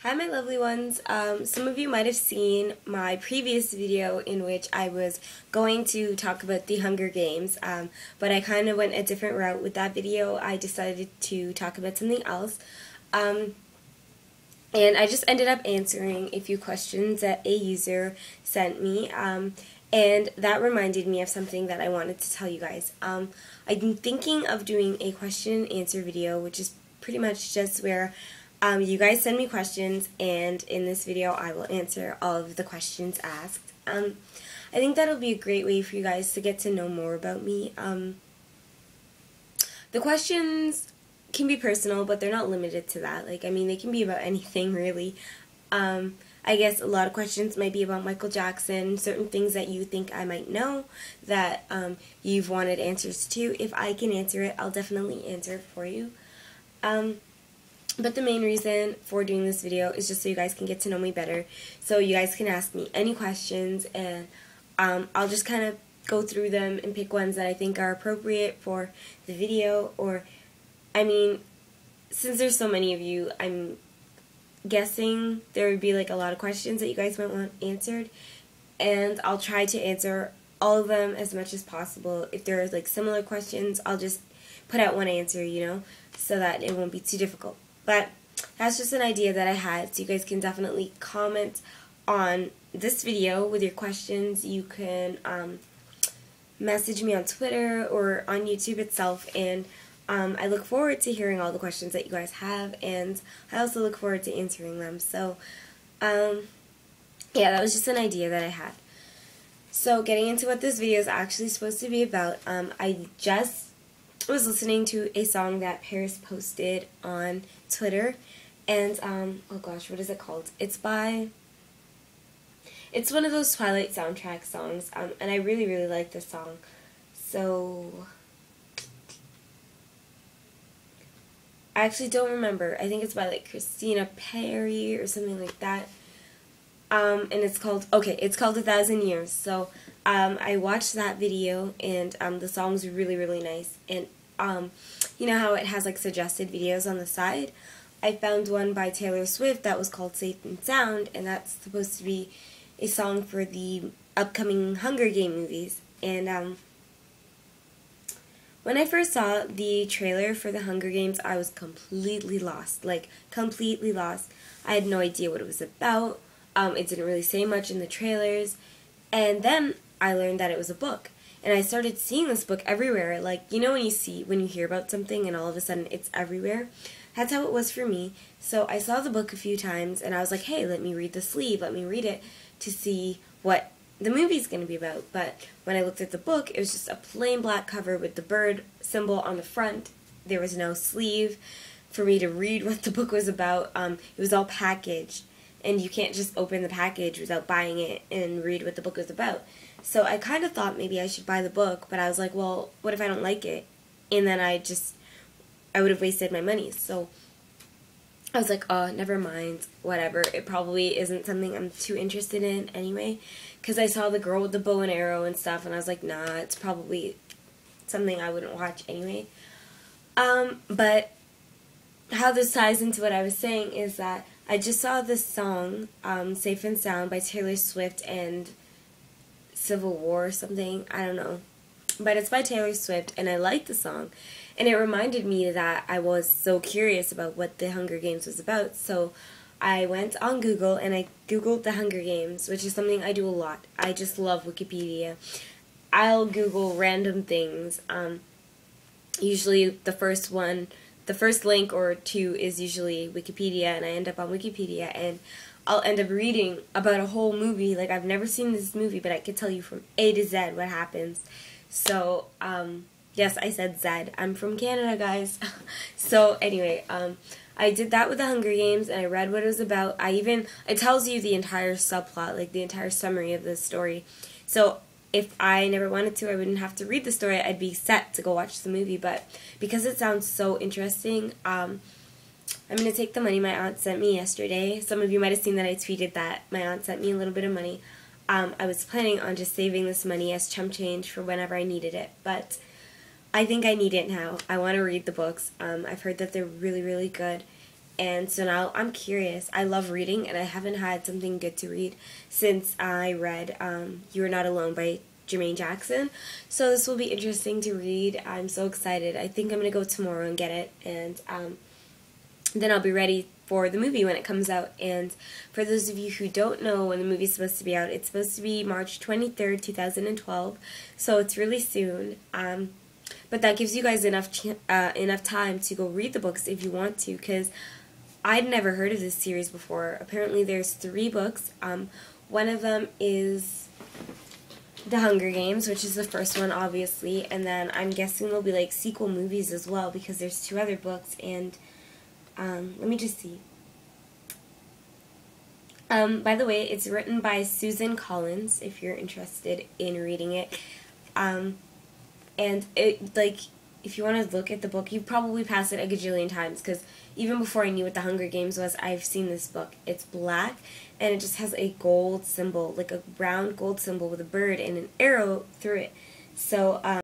Hi my lovely ones. Some of you might have seen my previous video in which I was going to talk about the Hunger Games, but I kind of went a different route with that video. I decided to talk about something else, and I just ended up answering a few questions that a user sent me, and that reminded me of something that I wanted to tell you guys. I've been thinking of doing a question and answer video, which is pretty much just where you guys send me questions, and in this video I will answer all of the questions asked. I think that'll be a great way for you guys to get to know more about me. The questions can be personal, but they're not limited to that. Like, I mean, they can be about anything, really. I guess a lot of questions might be about Michael Jackson, certain things that you think I might know that you've wanted answers to. If I can answer it, I'll definitely answer it for you. But the main reason for doing this video is just so you guys can get to know me better, so you guys can ask me any questions, and I'll just kind of go through them and pick ones that I think are appropriate for the video. Or, I mean, since there's so many of you, I'm guessing there would be like a lot of questions that you guys might want answered, and I'll try to answer all of them as much as possible. If there are like similar questions, I'll just put out one answer, you know, so that it won't be too difficult. But that's just an idea that I had, so you guys can definitely comment on this video with your questions. You can message me on Twitter or on YouTube itself, and I look forward to hearing all the questions that you guys have, and I also look forward to answering them. So, yeah, that was just an idea that I had. So, getting into what this video is actually supposed to be about, I just was listening to a song that Paris posted on Twitter, and oh gosh, what is it called? It's one of those Twilight soundtrack songs, and I really like this song. So I actually don't remember. I think it's by like Christina Perri or something like that. And it's called 1,000 Years. So I watched that video, and the song's really nice. And you know how it has like suggested videos on the side? I found one by Taylor Swift that was called Safe and Sound, and that's supposed to be a song for the upcoming Hunger Game movies. And when I first saw the trailer for the Hunger Games, I was completely lost. Like, completely lost. I had no idea what it was about. It didn't really say much in the trailers. And then I learned that it was a book. And I started seeing this book everywhere. Like, you know when you hear about something and all of a sudden it's everywhere? That's how it was for me. So I saw the book a few times, and I was like, hey, let me read the sleeve. Let me read it to see what the movie's going to be about. But when I looked at the book, it was just a plain black cover with the bird symbol on the front. There was no sleeve for me to read what the book was about. It was all packaged, and you can't just open the package without buying it and read what the book was about. So I kind of thought maybe I should buy the book, but I was like, well, what if I don't like it? And then I would have wasted my money. So I was like, oh, never mind, whatever. It probably isn't something I'm too interested in anyway, because I saw the girl with the bow and arrow and stuff, and I was like, nah, it's probably something I wouldn't watch anyway. But how this ties into what I was saying is that I just saw this song, Safe and Sound by Taylor Swift and Civil War or something, I don't know. But it's by Taylor Swift, and I like the song. And it reminded me that I was so curious about what the Hunger Games was about. So I went on Google, and I Googled the Hunger Games, which is something I do a lot. I just love Wikipedia. I'll Google random things. Usually the first link or two is usually Wikipedia, and I end up on Wikipedia, and I'll end up reading about a whole movie. Like, I've never seen this movie, but I could tell you from A to Z what happens. So, yes, I said Z. I'm from Canada, guys. So, anyway, I did that with the Hunger Games, and I read what it was about. It tells you the entire subplot, like the entire summary of the story. So, if I never wanted to, I wouldn't have to read the story. I'd be set to go watch the movie. But because it sounds so interesting, I'm going to take the money my aunt sent me yesterday. Some of you might have seen that I tweeted that my aunt sent me a little bit of money. I was planning on just saving this money as chump change for whenever I needed it, but I think I need it now. I want to read the books. I've heard that they're really good, And so now I'm curious. I love reading, and I haven't had something good to read since I read You Are Not Alone by Jermaine Jackson. So this will be interesting to read. I'm so excited. I think I'm going to go tomorrow and get it, and then I'll be ready for the movie when it comes out. And for those of you who don't know when the movie's supposed to be out, it's supposed to be March 23rd, 2012, so it's really soon. But that gives you guys enough time to go read the books if you want to, because I'd never heard of this series before. Apparently there's 3 books. One of them is The Hunger Games, which is the first one, obviously, and then I'm guessing there'll be like sequel movies as well, because there's 2 other books. And let me just see. By the way, it's written by Susan Collins, if you're interested in reading it. And it, like, if you want to look at the book, you've probably passed it a gajillion times, because even before I knew what The Hunger Games was, I've seen this book. It's black, and it just has a gold symbol, like a round gold symbol with a bird and an arrow through it. So,